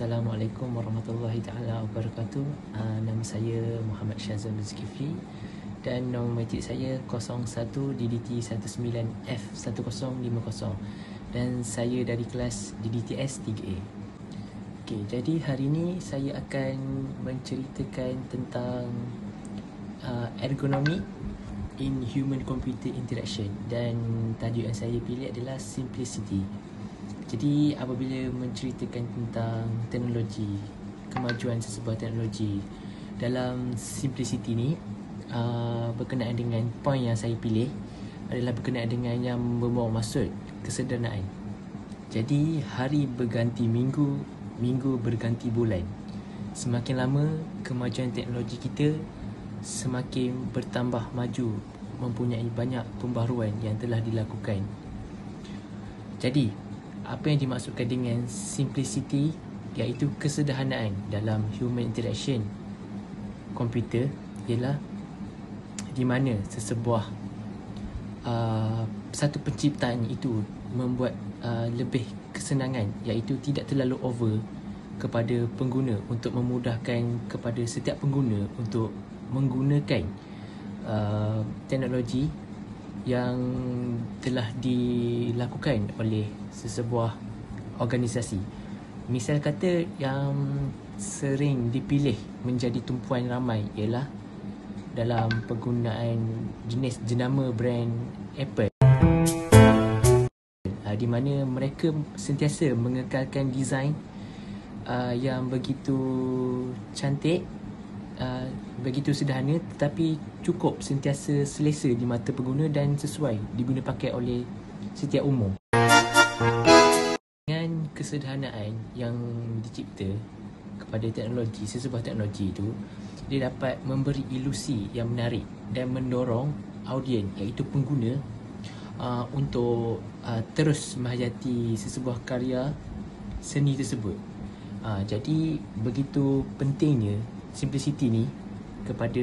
Assalamualaikum warahmatullahi taala wabarakatuh. Nama saya Muhammad Syazwan Zulkifli dan nombor matrik saya 01DDT19F1050 dan saya dari kelas DDTS 3A. Okey, jadi hari ini saya akan menceritakan tentang ergonomi in human computer interaction dan tajuk yang saya pilih adalah simplicity. Jadi apabila menceritakan tentang teknologi, kemajuan sesebuah teknologi dalam simplicity ni, berkenaan dengan poin yang saya pilih adalah berkenaan dengan yang membawa maksud kesederhanaan. Jadi hari berganti minggu, minggu berganti bulan. Semakin lama kemajuan teknologi kita semakin bertambah maju, mempunyai banyak pembaharuan yang telah dilakukan. Jadi apa yang dimaksudkan dengan simplicity iaitu kesederhanaan dalam human interaction komputer ialah di mana sesebuah satu penciptaan itu membuat lebih kesenangan, iaitu tidak terlalu over kepada pengguna untuk memudahkan kepada setiap pengguna untuk menggunakan teknologi yang telah dilakukan oleh sesebuah organisasi. Misal kata yang sering dipilih menjadi tumpuan ramai ialah dalam penggunaan jenis jenama brand Apple, di mana mereka sentiasa mengekalkan design yang begitu cantik, begitu sederhana tetapi cukup sentiasa selesa di mata pengguna dan sesuai diguna pakai oleh setiap umum. Dengan kesederhanaan yang dicipta kepada teknologi, sesebuah teknologi itu, dia dapat memberi ilusi yang menarik dan mendorong audien iaitu pengguna untuk terus menghayati sesebuah karya seni tersebut. Jadi begitu pentingnya simplicity ni kepada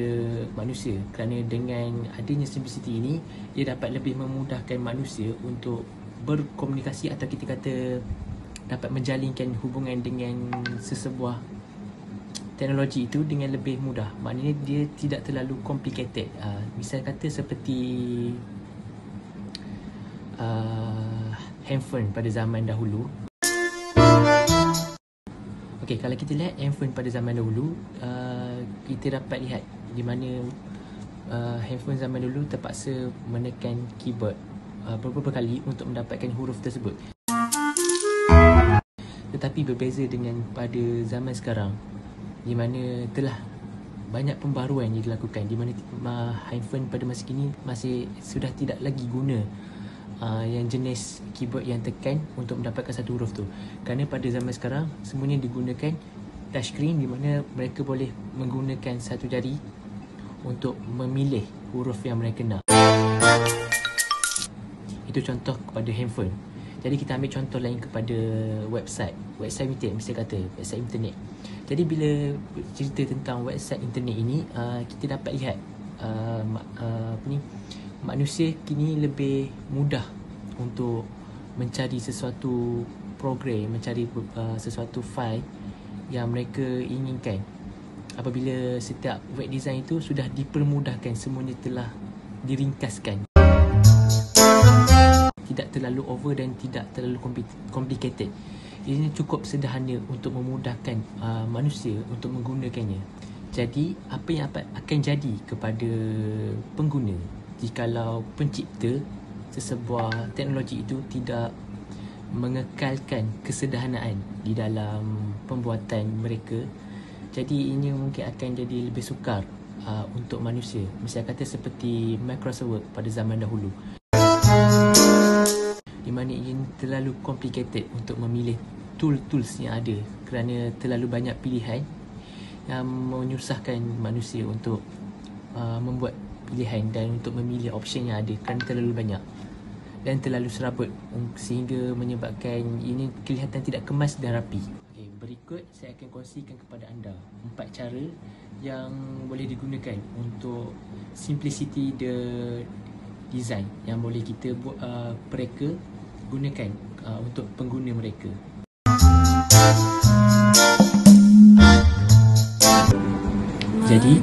manusia, kerana dengan adanya simplicity ini dia dapat lebih memudahkan manusia untuk berkomunikasi atau kita kata dapat menjalinkan hubungan dengan sesebuah teknologi itu dengan lebih mudah. Maknanya dia tidak terlalu complicated. Misal kata seperti handphone pada zaman dahulu. Okay, kalau kita lihat handphone pada zaman dahulu, kita dapat lihat di mana handphone zaman dulu terpaksa menekan keyboard beberapa kali untuk mendapatkan huruf tersebut. Tetapi berbeza dengan pada zaman sekarang, di mana telah banyak pembaharuan yang dilakukan, di mana handphone pada masa kini masih sudah tidak lagi guna yang jenis keyboard yang tekan untuk mendapatkan satu huruf tu. Kerana pada zaman sekarang semuanya digunakan touchscreen, di mana mereka boleh menggunakan satu jari untuk memilih huruf yang mereka nak. Itu contoh kepada handphone. Jadi kita ambil contoh lain kepada website internet, mesti kata website internet. Jadi bila cerita tentang website internet ini, kita dapat lihat manusia kini lebih mudah untuk mencari sesuatu program, mencari sesuatu file yang mereka inginkan. Apabila setiap web design itu sudah dipermudahkan, semuanya telah diringkaskan, tidak terlalu over dan tidak terlalu complicated. Ini cukup sederhana untuk memudahkan manusia untuk menggunakannya. Jadi apa yang akan jadi kepada pengguna jikalau pencipta sesebuah teknologi itu tidak mengekalkan kesederhanaan di dalam pembuatan mereka? Jadi ini mungkin akan jadi lebih sukar untuk manusia. Misalnya kata seperti Microsoft Word pada zaman dahulu, di mana ini terlalu complicated untuk memilih tools yang ada kerana terlalu banyak pilihan yang menyusahkan manusia untuk membuat pilihan dan untuk memilih option yang ada kerana terlalu banyak dan terlalu serabut sehingga menyebabkan ini kelihatan tidak kemas dan rapi. Okay, berikut saya akan kongsikan kepada anda 4 cara yang boleh digunakan untuk simplicity the design yang boleh kita buat mereka gunakan untuk pengguna mereka. Jadi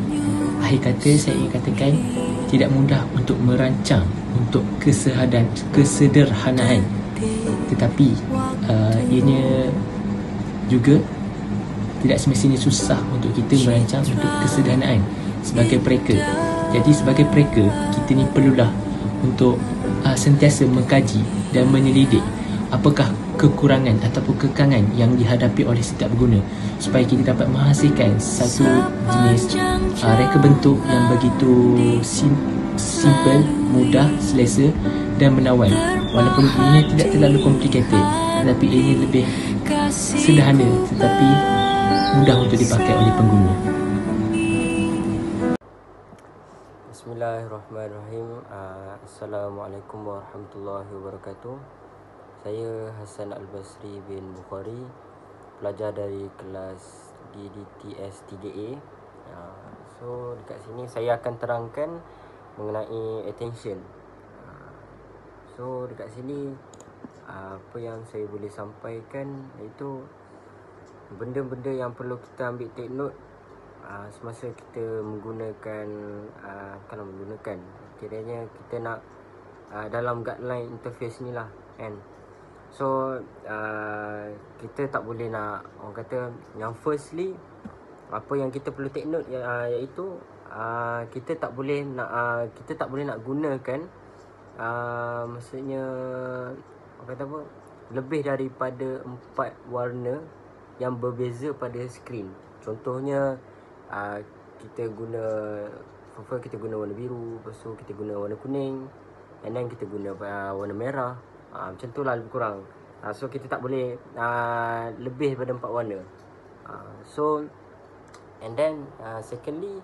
akhir kata saya ingin katakan tidak mudah untuk merancang untuk kesederhanaan, tetapi ianya juga tidak semestinya susah untuk kita merancang untuk kesederhanaan sebagai mereka. Jadi sebagai mereka, kita ni perlulah untuk sentiasa mengkaji dan menyelidik apakah kekurangan ataupun kekangan yang dihadapi oleh setiap pengguna, supaya kita dapat menghasilkan satu jenis reka bentuk yang begitu simple, mudah, selesa dan menawan. Walaupun ini tidak terlalu complicated, tetapi ini lebih sederhana tetapi mudah untuk dipakai oleh pengguna. Bismillahirrahmanirrahim. Assalamualaikum warahmatullahi wabarakatuh. Saya Hasan Al-Basri bin Bukhari, pelajar dari kelas DDTS 3A. So dekat sini saya akan terangkan mengenai attention. So dekat sini apa yang saya boleh sampaikan iaitu benda-benda yang perlu kita ambil take note semasa kita menggunakan kiranya kita nak dalam guideline interface ni lah kan. So kita tak boleh nak, orang kata yang firstly apa yang kita perlu take note iaitu kita tak boleh nak gunakan maksudnya orang kata apa, lebih daripada 4 warna yang berbeza pada skrin. Contohnya kita guna warna biru, lepas tu kita guna warna kuning, and then kita guna warna merah. Macam tu lah lebih kurang. So kita tak boleh lebih daripada 4 warna. So and then secondly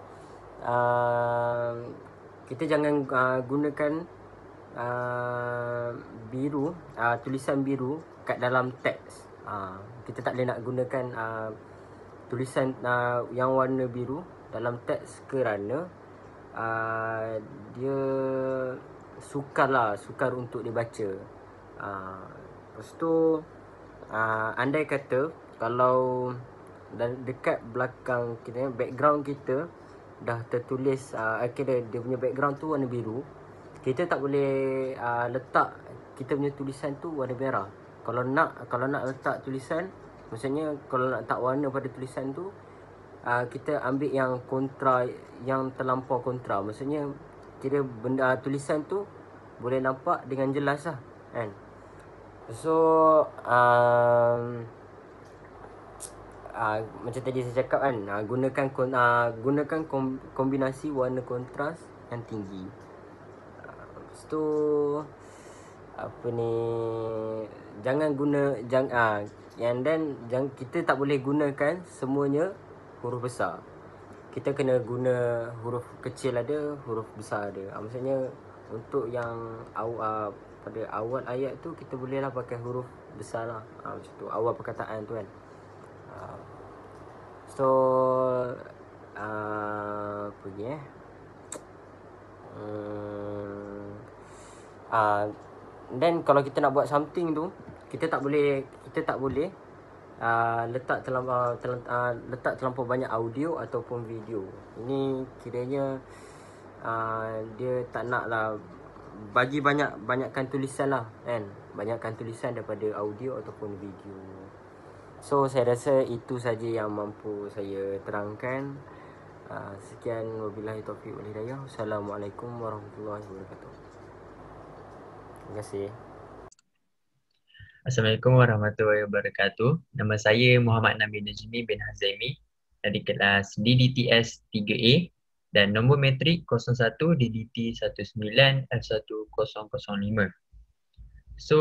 kita jangan gunakan biru, tulisan biru kat dalam teks. Kita tak boleh nak gunakan tulisan yang warna biru dalam teks kerana dia sukar untuk dibaca. Lepas tu andai kata kalau dekat belakang kita, background kita dah tertulis kira dia punya background tu warna biru, kita tak boleh letak kita punya tulisan tu warna merah. Kalau nak letak tulisan, maksudnya kalau nak letak warna pada tulisan tu, kita ambil yang kontra, yang terlampau kontra. Maksudnya kira benda tulisan tu boleh nampak dengan jelas lah kan. So macam tadi saya cakap kan, gunakan kombinasi warna kontras yang tinggi. Lepas tu kita tak boleh gunakan semuanya huruf besar. Kita kena guna huruf kecil ada, huruf besar ada. Maksudnya untuk yang pada awal ayat tu kita bolehlah pakai huruf besar lah. Macam tu awal perkataan tu kan. So apa ni then kalau kita nak buat something tu, kita tak boleh letak terlampau banyak audio ataupun video. Ini kiranya dia tak nak lah bagi banyakkan tulisan lah kan, banyakkan tulisan daripada audio ataupun video. So saya rasa itu saja yang mampu saya terangkan. Sekian, wabillahi taufiq wal hidayah. Assalamualaikum warahmatullahi wabarakatuh. Terima kasih. Assalamualaikum warahmatullahi wabarakatuh. Nama saya Muhammad Nabi Najmi bin Hazaimi dari kelas DDTS 3A dan nombor metrik 01 DDT 19 F1005. So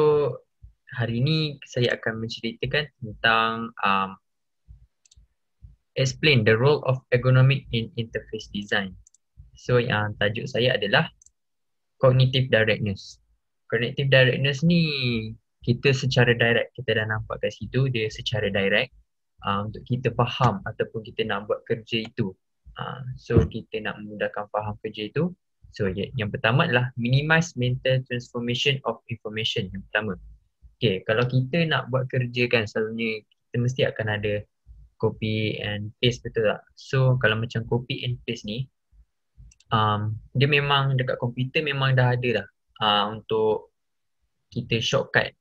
hari ini saya akan menceritakan tentang explain the role of ergonomic in interface design. So yang tajuk saya adalah cognitive directness. Cognitive directness ni kita secara direct, kita dah nampak kat situ, dia secara direct untuk kita faham ataupun kita nak buat kerja itu. So kita nak memudahkan faham kerja itu. So yang pertama adalah minimize mental transformation of information. Yang pertama, okay, kalau kita nak buat kerja kan, selalunya kita mesti akan ada copy and paste, betul tak? So kalau macam copy and paste ni, dia memang dekat komputer memang dah ada dah untuk kita shortcut.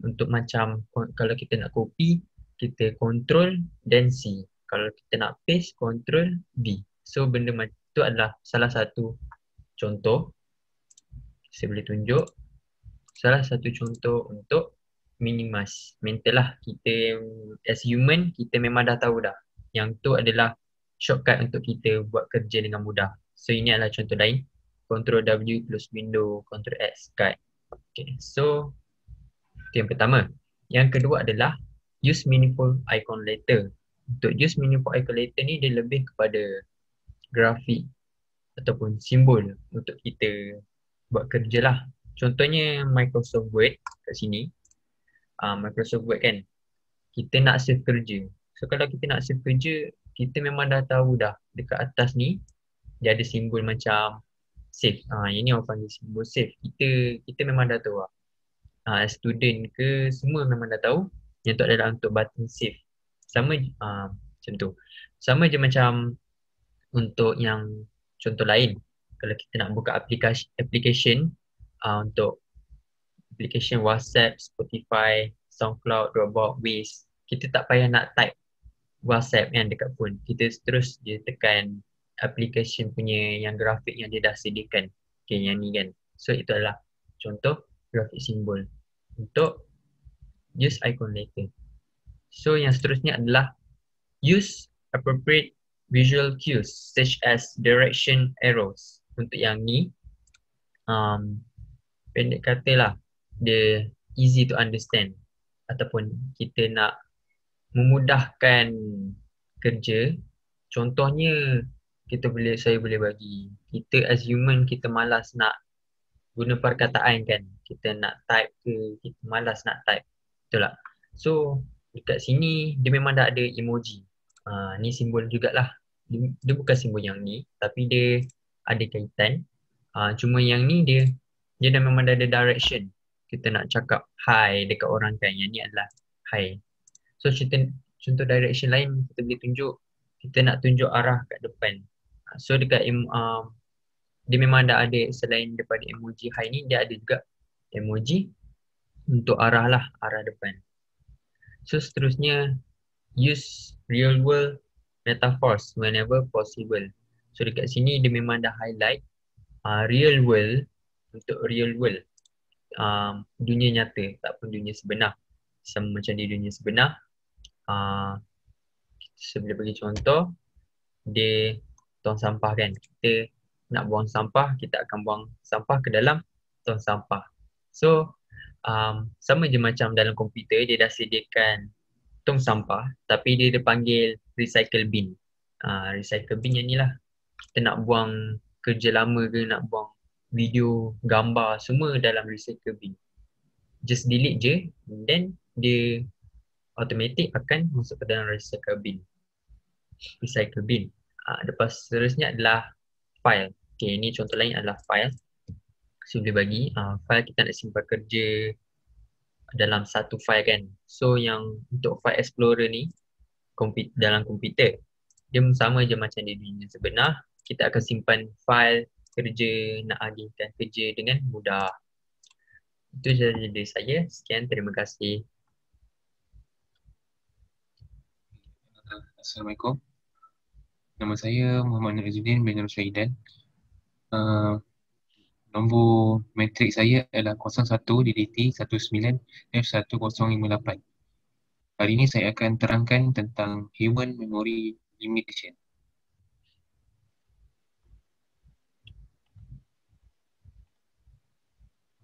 Untuk macam kalau kita nak copy, kita control then C. Kalau kita nak paste, control V. So benda itu adalah salah satu contoh. Saya boleh tunjuk salah satu contoh untuk minimize mental lah. Kita as human, kita memang dah tahu dah yang tu adalah shortcut untuk kita buat kerja dengan mudah. So ini adalah contoh lain. Ctrl W, close window, Ctrl X, cut. Okay, so itu yang pertama. Yang kedua adalah use meaningful icon later. Untuk use meaningful icon later ni dia lebih kepada grafik ataupun simbol untuk kita buat kerja lah. Contohnya Microsoft Word kat sini. Microsoft Word kan, kita nak save kerja. So kalau kita nak save kerja, kita memang dah tahu dah dekat atas ni dia ada simbol macam save. Ini orang panggil simbol save. Kita memang dah tahu lah. Student ke semua memang dah tahu yang tu adalah untuk button save. Sama macam tu. Sama je macam untuk yang contoh lain. Kalau kita nak buka application untuk application WhatsApp, Spotify, SoundCloud, Dropbox, Waze, kita tak payah nak type WhatsApp yang dekat phone. Kita terus je tekan application punya yang grafik yang dia dah sediakan. Okay, yang ni kan. So itu adalah contoh grafik simbol untuk use icon later. So yang seterusnya adalah use appropriate visual cues such as direction arrows. Untuk yang ni, pendek kata lah, dia easy to understand ataupun kita nak memudahkan kerja. Contohnya saya boleh bagi, kita as human kita malas nak guna perkataan kan, kita nak type ke, kita malas nak type, betul tak? So dekat sini dia memang dah ada emoji. Ni simbol jugalah. Dia bukan simbol yang ni, tapi dia ada kaitan. Cuma yang ni dia dah memang dah ada direction. Kita nak cakap hi dekat orang kan, yang ni adalah hi. So contoh direction lain kita boleh tunjuk, kita nak tunjuk arah kat depan. So dekat dia memang dah ada, selain daripada emoji hi ni, dia ada juga emoji untuk arah lah, arah depan. So seterusnya, use real world metaphors whenever possible. So dekat sini dia memang dah highlight real world, untuk real world, dunia nyata, tak pun dunia sebenar. Sama macam di dunia sebenar, saya boleh bagi contoh, dia tong sampah kan, kita nak buang sampah, kita akan buang sampah ke dalam tong sampah. So sama je macam dalam komputer, dia dah sediakan tong sampah, tapi dia panggil recycle bin. Recycle bin yang ni lah, kita nak buang kerja lama ke, nak buang video, gambar, semua dalam recycle bin. Just delete je, then dia automatic akan masuk ke dalam recycle bin. Lepas seterusnya adalah file. Okay, ini contoh lain adalah file. Saya boleh bagi file kita nak simpan kerja dalam satu file kan. So yang untuk file explorer ni dalam komputer, dia sama je macam di dunia sebenar. Kita akan simpan file kerja, nak agihkan kerja dengan mudah. Itu sahaja dari saya. Sekian, terima kasih. Assalamualaikum. Nama saya Muhammad Nur Izzuddin bin Nur Syahidan. Nombor matrik saya adalah 01 DDT 19 F1058. Hari ini saya akan terangkan tentang Human Memory Limitation.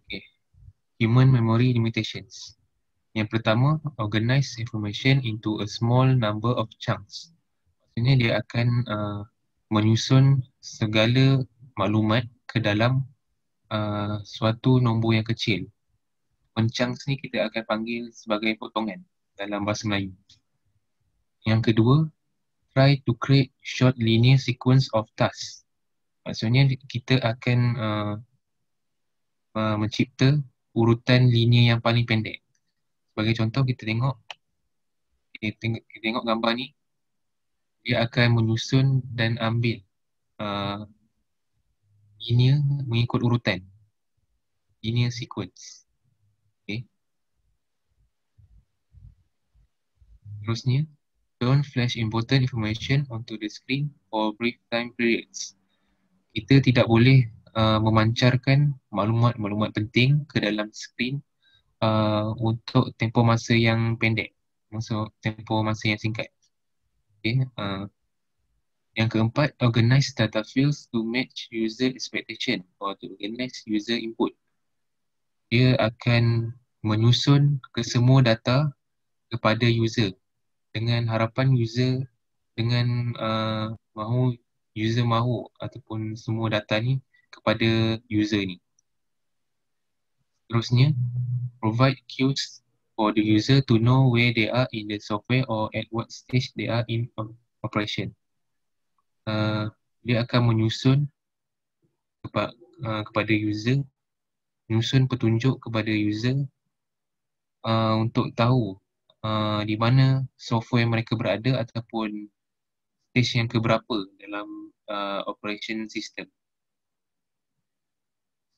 Okay. Human Memory Limitations. Yang pertama, organize information into a small number of chunks. Maksudnya dia akan menyusun segala maklumat ke dalam suatu nombor yang kecil. Chunks ni kita akan panggil sebagai potongan dalam bahasa Melayu. Yang kedua, try to create short linear sequence of tasks. Maksudnya kita akan mencipta urutan linear yang paling pendek. Sebagai contoh, kita tengok gambar ni. dia akan menyusun dan ambil uh, linear mengikut urutan, linear sequence. Okay. Terusnya, don't flash important information onto the screen for brief time periods. Kita tidak boleh memancarkan maklumat-maklumat penting ke dalam skrin untuk tempoh masa yang pendek, maksud tempoh masa yang singkat. Okay. Yang keempat, organize data fields to match user expectation or to organize user input. Dia akan menyusun kesemua data kepada user dengan harapan user dengan user mahu ataupun semua data ni kepada user ni. Terusnya, provide cues for the user to know where they are in the software or at what stage they are in operation. Dia akan menyusun kepada user, menyusun petunjuk kepada user untuk tahu di mana software mereka berada ataupun stage yang keberapa dalam operation system.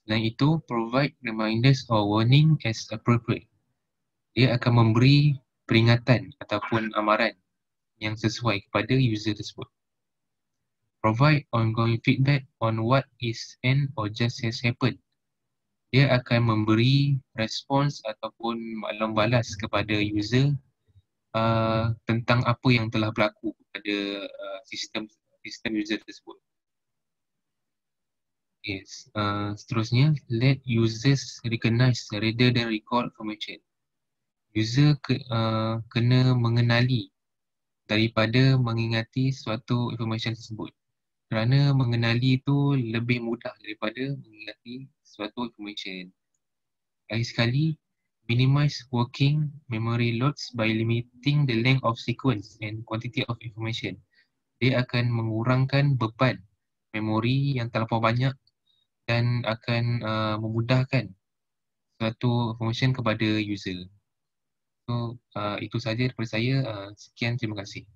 Selain itu, provide reminders or warning as appropriate. Dia akan memberi peringatan ataupun amaran yang sesuai kepada user tersebut. Provide ongoing feedback on what is and or just has happened. Dia akan memberi respons ataupun maklum balas kepada user tentang apa yang telah berlaku pada sistem user tersebut. Yes. Seterusnya, let users recognize rather than recall information. User kena mengenali daripada mengingati suatu information tersebut. Kerana mengenali itu lebih mudah daripada mengingati suatu information. Lagi sekali, minimize working memory loads by limiting the length of sequence and quantity of information. Dia akan mengurangkan beban memori yang terlampau banyak dan akan memudahkan suatu information kepada user. So, itu sahaja daripada saya. Sekian, terima kasih.